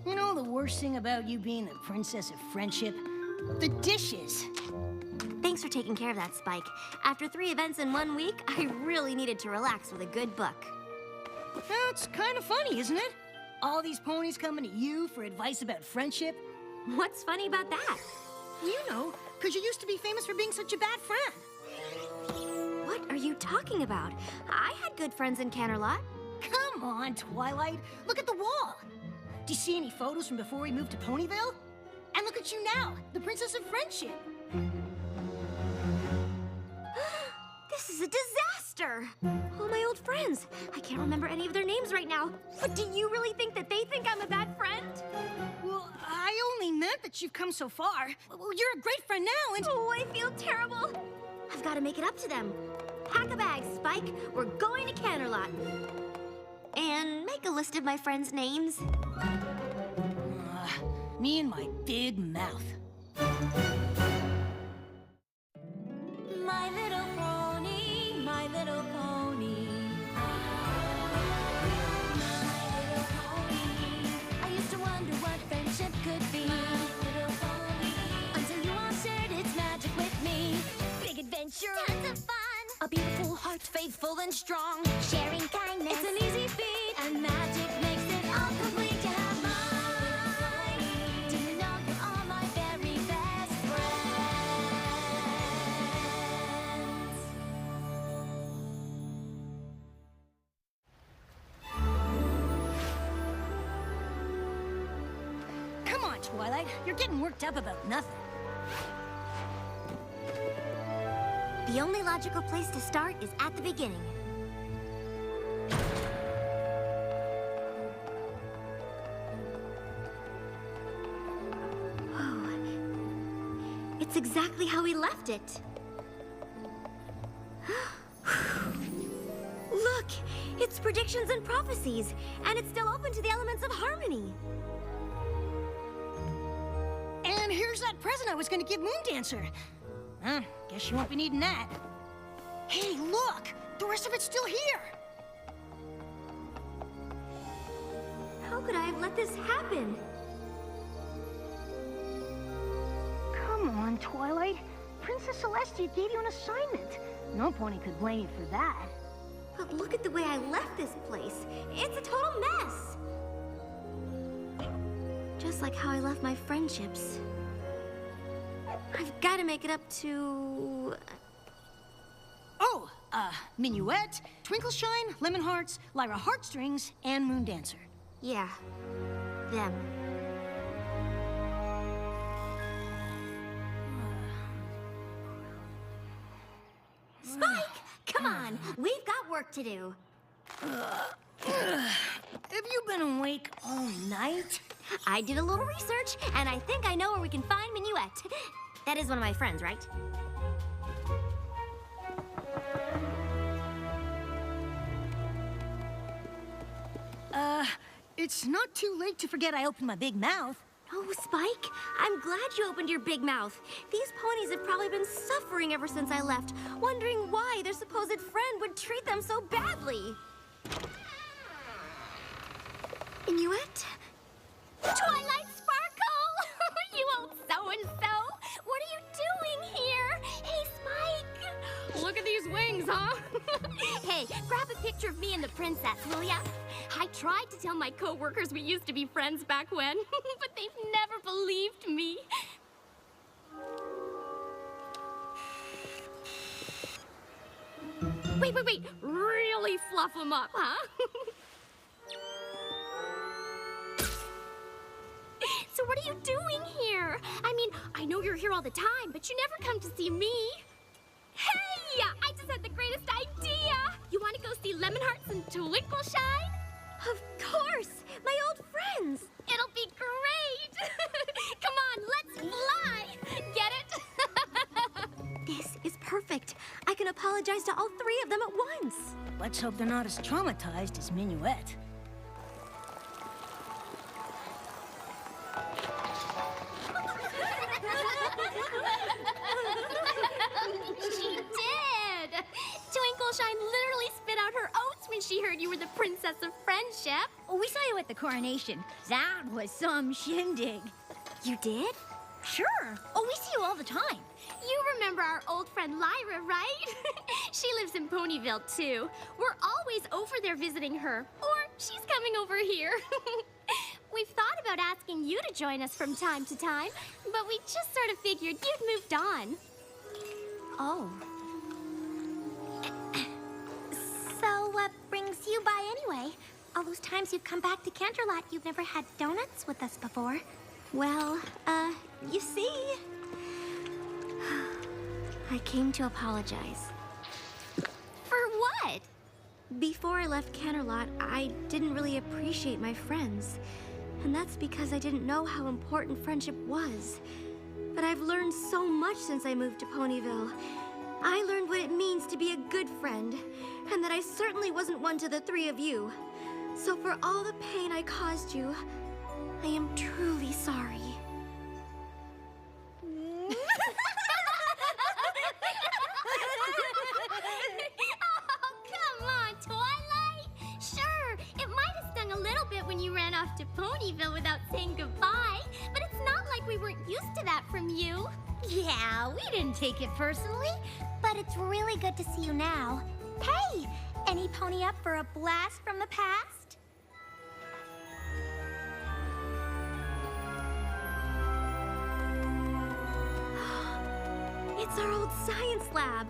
You know the worst thing about you being the princess of friendship? The dishes. Thanks for taking care of that, Spike. After 3 events in 1 week, I really needed to relax with a good book. That's kind of funny, isn't it? All these ponies coming to you for advice about friendship. What's funny about that? You know, because you used to be famous for being such a bad friend. What are you talking about? I had good friends in Canterlot. Come on, Twilight. Look at the wall. Do you see any photos from before we moved to Ponyville? And look at you now, the princess of friendship. This is a disaster! All my old friends. I can't remember any of their names right now. But do you really think that they think I'm a bad friend? Well, I only meant that you've come so far. Well, you're a great friend now, and... Oh, I feel terrible. I've got to make it up to them. Pack a bag, Spike. We're going to Canterlot. And make a list of my friends' names. Me and my big mouth. My little pony, my little pony. My little pony. I used to wonder what friendship could be. My little pony. Until you all shared its magic with me. Big adventure, tons of fun. A beautiful heart, faithful and strong. Sharing kindness, it's an easy feat. And magic makes it all complete. You have mine. Do you know you are my very best friends? Come on, Twilight. You're getting worked up about nothing. The only logical place to start is at the beginning. Oh, it's exactly how we left it. Look, it's predictions and prophecies, and it's still open to the elements of harmony. And here's that present I was going to give Moondancer. Guess you won't be needing that. Hey, look! The rest of it's still here! How could I have let this happen? Come on, Twilight. Princess Celestia gave you an assignment. No pony could blame you for that. But look at the way I left this place. It's a total mess. Just like how I left my friendships. I've got to make it up to... Oh, Minuet, Twinkle-Shine, Lemon Hearts, Lyra Heartstrings, and Moondancer. Yeah, them. Spike, come on. We've got work to do. Have you been awake all night? I did a little research, and I think I know where we can find Minuet. That is one of my friends, right? It's not too late to forget I opened my big mouth. Oh, Spike, I'm glad you opened your big mouth. These ponies have probably been suffering ever since I left, wondering why their supposed friend would treat them so badly. Minuet? Twilight Sparkle! You old so-and-so! What are you doing here? Hey, Spike! Look at these wings, huh? Hey, grab a picture of me and the princess, will ya? I tried to tell my co-workers we used to be friends back when, but they've never believed me. Wait. Really fluff them up, huh? So what are you doing here? I mean, I know you're here all the time, but you never come to see me. Hey! I just had the greatest idea! You want to go see Lemon Hearts and Twinkle-Shine? Of course! My old friends! It'll be great! Come on, let's fly! Get it? This is perfect. I can apologize to all 3 of them at once. Let's hope they're not as traumatized as Minuet. She did! Twinkle-Shine literally spit out her oats when when she heard you were the Princess of Friendship. Oh, we saw you at the coronation. That was some shindig. You did? Sure. Oh, we see you all the time. You remember our old friend Lyra, right? She lives in Ponyville, too. We're always over there visiting her. Or she's coming over here. We've thought about asking you to join us from time to time, but we just sort of figured you'd moved on. Oh. So what brings you by anyway? All those times you've come back to Canterlot, you've never had donuts with us before. Well, you see, I came to apologize. For what? Before I left Canterlot, I didn't really appreciate my friends. And that's because I didn't know how important friendship was. But I've learned so much since I moved to Ponyville. I learned what it means to be a good friend, and that I certainly wasn't one to the three of you. So for all the pain I caused you, I am truly sorry. Oh, come on, Twilight. Sure, it might have stung a little bit when you ran off to Ponyville without saying goodbye, but it's not like we weren't used to that from you. Yeah, we didn't take it personally. But it's really good to see you now. Hey, any pony up for a blast from the past? It's our old science lab.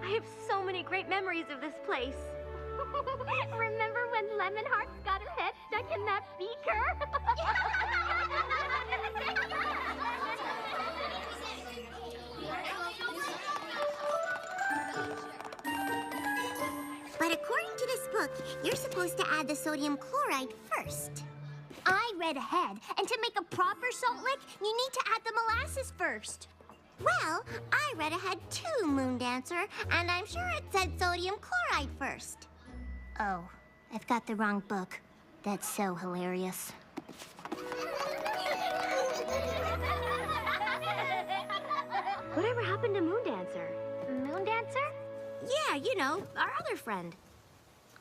I have so many great memories of this place. Remember when Lemon Hearts got her head stuck in that beaker? But according to this book, you're supposed to add the sodium chloride first. I read ahead, and to make a proper salt lick, you need to add the molasses first. Well, I read ahead too, Moon Dancer, and I'm sure it said sodium chloride first. Oh, I've got the wrong book. That's so hilarious. Whatever happened to Moon Dancer? Moon Dancer? Yeah, you know, our other friend.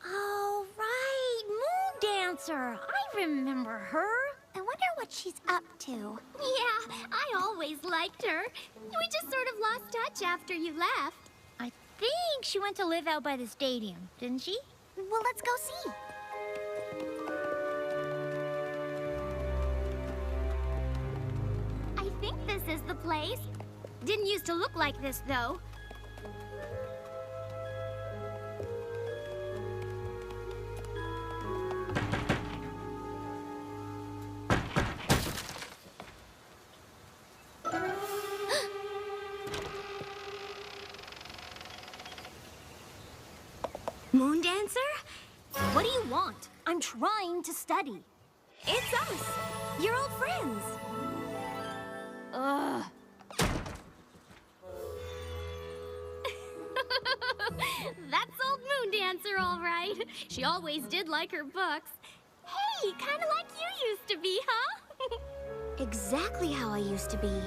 Oh, right. Moon Dancer. I remember her. I wonder what she's up to. Yeah, I always liked her. We just sort of lost touch after you left. I think she went to live out by the stadium, didn't she? Well, let's go see. I think this is the place. Didn't used to look like this, though. Moon Dancer? What do you want? I'm trying to study. It's us, your old friends. Ugh. That's old Moon Dancer, all right. She always did like her books. Hey, kind of like you used to be, huh? Exactly how I used to be.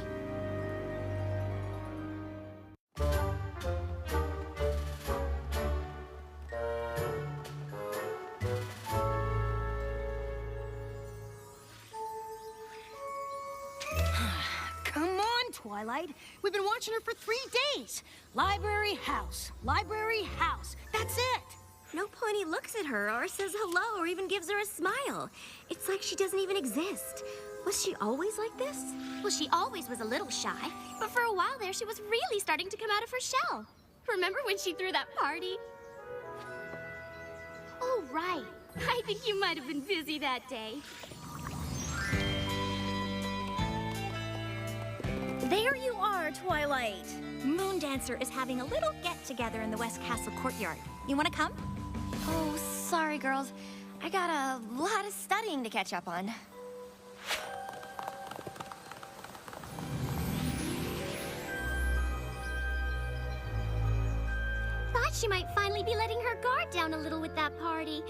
Come on, Twilight. We've been watching her for 3 days. Library house. Library house. That's it. No pony looks at her or says hello or even gives her a smile. It's like she doesn't even exist. Was she always like this? Well, she always was a little shy, but for a while there, she was really starting to come out of her shell. Remember when she threw that party? Oh, right. I think you might have been busy that day. There you are, Twilight. Moon Dancer is having a little get-together in the West Castle courtyard. You want to come? Oh, sorry, girls. I got a lot of studying to catch up on. Thought she might finally be letting her guard down a little with that party.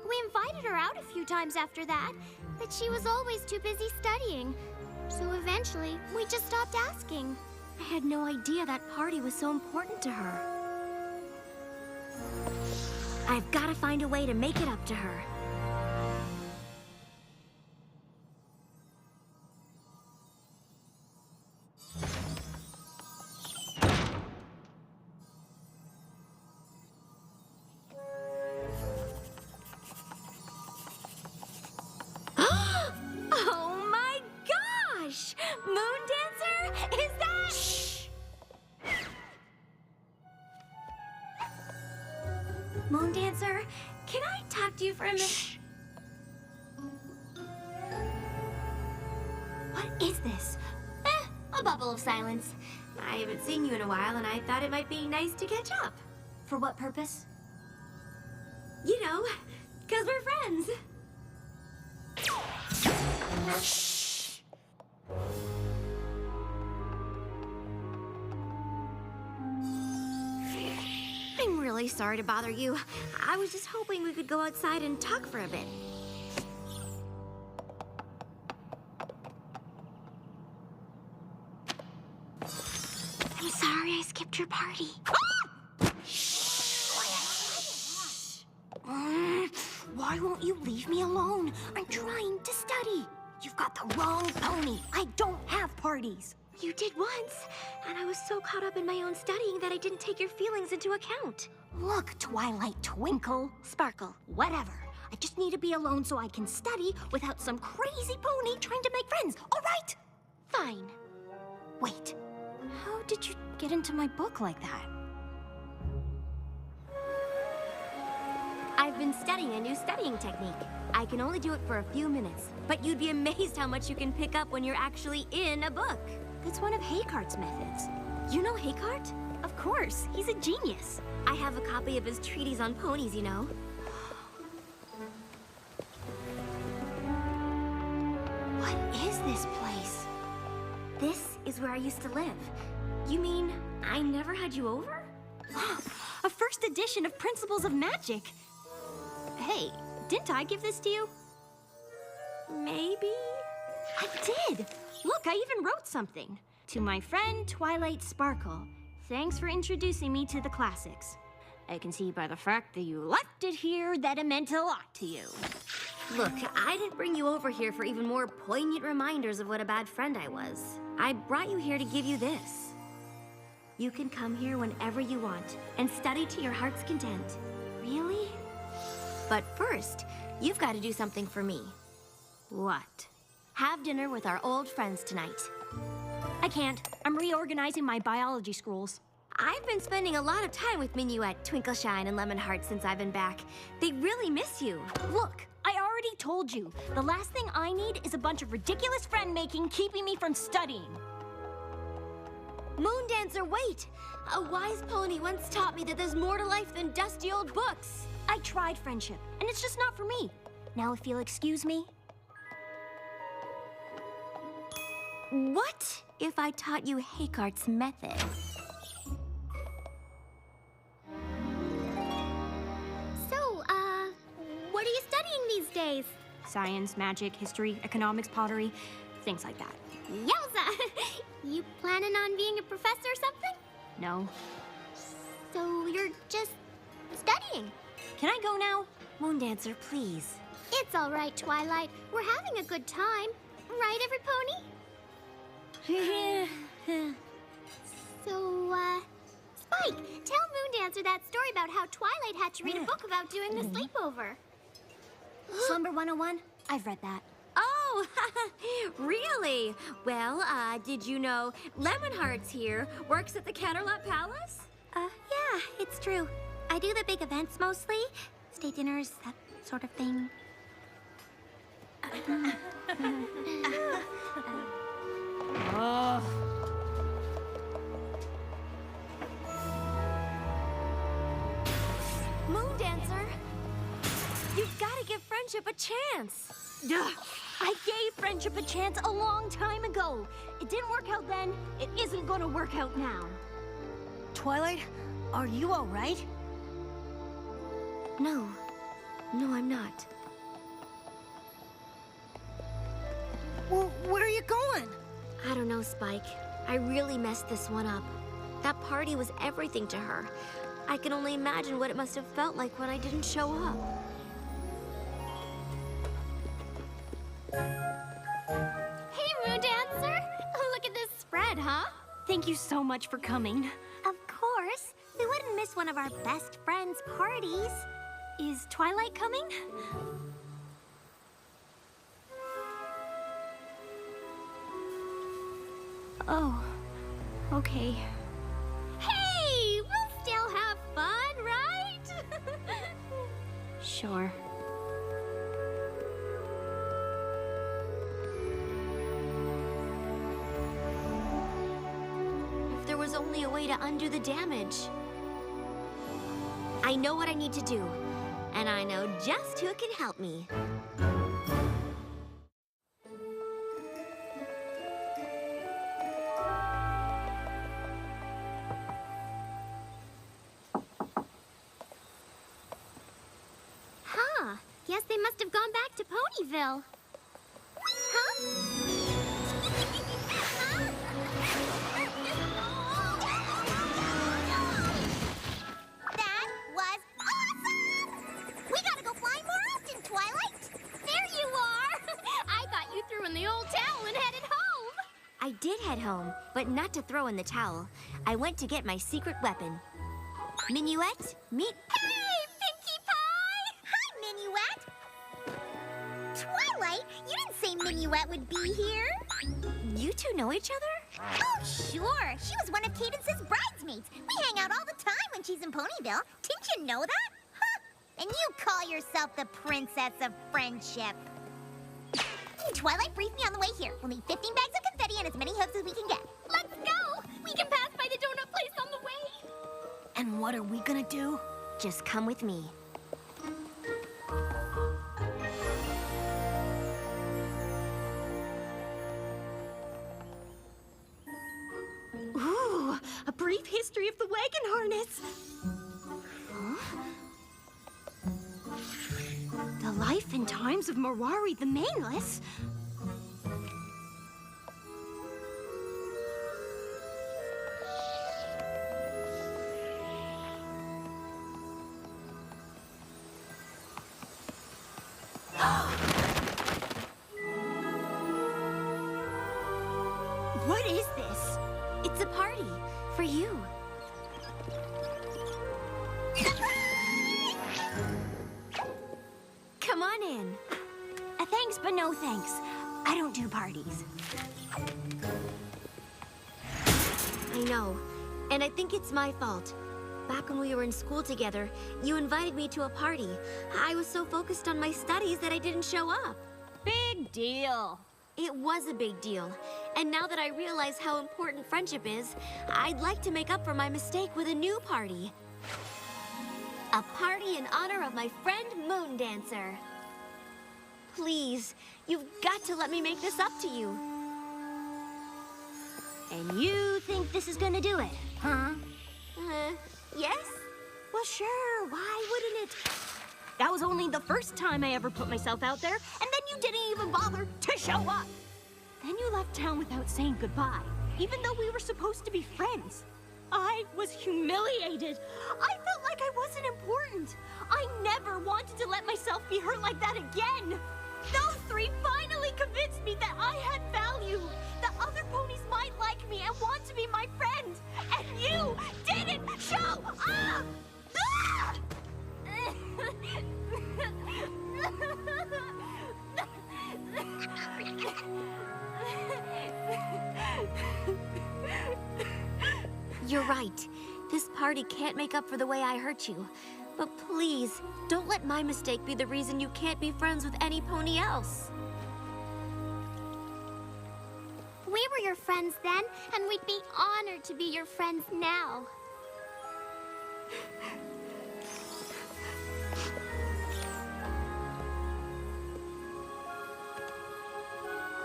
We invited her out a few times after that, but she was always too busy studying. So eventually, we just stopped asking. I had no idea that party was so important to her. I've got to find a way to make it up to her. Oh my gosh! Moon Dancer? Is that... Shh! Moon Dancer, can I talk to you for a minute? Shh. What is this? A bubble of silence. I haven't seen you in a while, and I thought it might be nice to catch up. For what purpose? You know, 'cause we're friends. Shh. I'm really sorry to bother you. I was just hoping we could go outside and talk for a bit. I'm sorry I skipped your party. Why won't you leave me alone? I'm trying to study. You've got the wrong pony. I don't have parties. You did once, and I was so caught up in my own studying that I didn't take your feelings into account. Look, Twilight, Twinkle, Sparkle. whatever. I just need to be alone so I can study without some crazy pony trying to make friends, all right? Fine. Wait, how did you get into my book like that? I've been studying a new studying technique. I can only do it for a few minutes, but you'd be amazed how much you can pick up when you're actually in a book. That's one of Haycart's methods. You know Haycart? Of course, he's a genius. I have a copy of his treatise on ponies, you know. What is this place? This is where I used to live. You mean I never had you over? A first edition of Principles of Magic. Hey, didn't I give this to you? Maybe? I did. Look, I even wrote something. To my friend Twilight Sparkle, thanks for introducing me to the classics. I can see by the fact that you left it here that it meant a lot to you. Look, I didn't bring you over here for even more poignant reminders of what a bad friend I was. I brought you here to give you this. You can come here whenever you want and study to your heart's content. Really? But first, you've got to do something for me. What? Have dinner with our old friends tonight. I can't. I'm reorganizing my biology scrolls. I've been spending a lot of time with Minuet, Twinkleshine, and Lemonheart since I've been back. They really miss you. Look, I already told you. The last thing I need is a bunch of ridiculous friend-making keeping me from studying. Moon Dancer, wait! A wise pony once taught me that there's more to life than dusty old books. I tried friendship, and it's just not for me. Now, if you'll excuse me. What if I taught you Haycart's method? So, what are you studying these days? Science, magic, history, economics, pottery, things like that. Yowza! You planning on being a professor or something? No. So you're just studying? Can I go now? Moon Dancer, please. It's all right, Twilight. We're having a good time. Right, every pony? So, Spike, tell Moon Dancer that story about how Twilight had to read a book about doing the sleepover. Slumber 101? I've read that. Oh, really? Well, did you know Lemonheart's here, works at the Canterlot Palace? Yeah, it's true. I do the big events mostly. State dinners, that sort of thing. Moon Dancer, you've got to give friendship a chance. Duh. I gave friendship a chance a long time ago. It didn't work out then. It isn't gonna work out now. Twilight, are you all right? No, I'm not. Well, where are you going? I don't know, Spike. I really messed this one up. That party was everything to her. I can only imagine what it must have felt like when I didn't show up. Hey, Moon Dancer! Look at this spread, huh? Thank you so much for coming. Of course. We wouldn't miss one of our best friends' parties. Is Twilight coming? Oh, okay. Hey! We'll still have fun, right? Sure. If there was only a way to undo the damage. I know what I need to do, and I know just who can help me. Huh. Guess they must have gone back to Ponyville. That was awesome! We gotta go flying more often, Twilight. There you are! I thought you threw in the old towel and headed home. I did head home, but not to throw in the towel. I went to get my secret weapon. Minuet, meet... Hey, Pinkie Pie! Hi, Minuet. Twilight, you didn't say Minuet would be here. You two know each other? Oh, sure. She was one of Cadence's bridesmaids. We hang out all the time when she's in Ponyville. Didn't you know that? Huh. And you call yourself the Princess of Friendship. Twilight briefed me on the way here. We'll need 15 bags of confetti and as many hooves as we can get. Let's go! We can pass by the donut place on the way. And what are we gonna do? Just come with me. Ooh, a brief history of the wagon harness. Huh? The life and times of Marari the Maneless. What is this? It's a party for you. Come on in. Thanks, but no thanks. I don't do parties. I know, and I think it's my fault. Back when we were in school together, you invited me to a party. I was so focused on my studies that I didn't show up. Big deal. It was a big deal, and now that I realize how important friendship is, I'd like to make up for my mistake with a new party. A party in honor of my friend Moon Dancer. Please, you've got to let me make this up to you. And you think this is gonna do it, huh? Yes? Well, sure, why wouldn't it? That was only the first time I ever put myself out there, and then you didn't even bother to show up. Then you left town without saying goodbye, even though we were supposed to be friends. I was humiliated. I felt like I wasn't important. I never wanted to let myself be hurt like that again. Those three finally convinced me that I had value, that other ponies might like me and want to be my friend. And you didn't show up! Ah! You're right. This party can't make up for the way I hurt you. But please, don't let my mistake be the reason you can't be friends with any pony else. We were your friends then, and we'd be honored to be your friends now.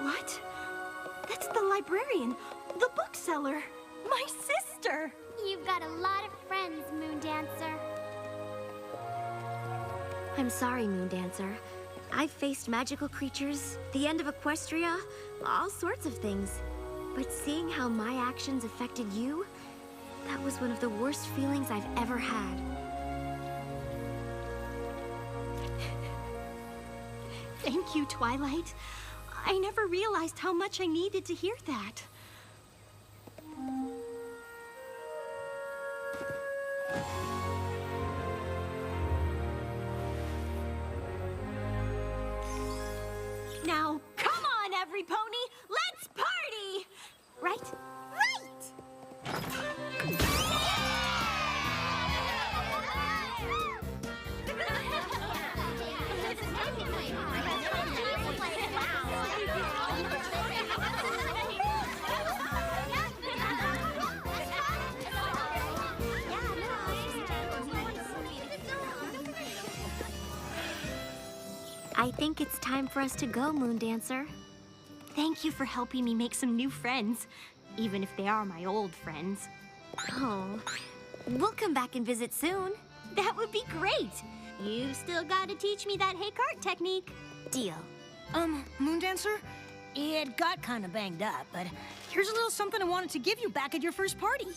What? That's the librarian, the bookseller, my sister. You've got a lot of friends, Moon Dancer. I'm sorry, Moon Dancer. I've faced magical creatures, the end of Equestria, all sorts of things. But seeing how my actions affected you, That was one of the worst feelings I've ever had. Thank you, Twilight. I never realized how much I needed to hear that. Now, come on, every pony! Let's party! Right? I think it's time for us to go, Moondancer. Thank you for helping me make some new friends, even if they are my old friends. Oh, we'll come back and visit soon. That would be great. You still gotta teach me that hey cart technique. Deal. Moondancer? It got kind of banged up, but here's a little something I wanted to give you back at your first party.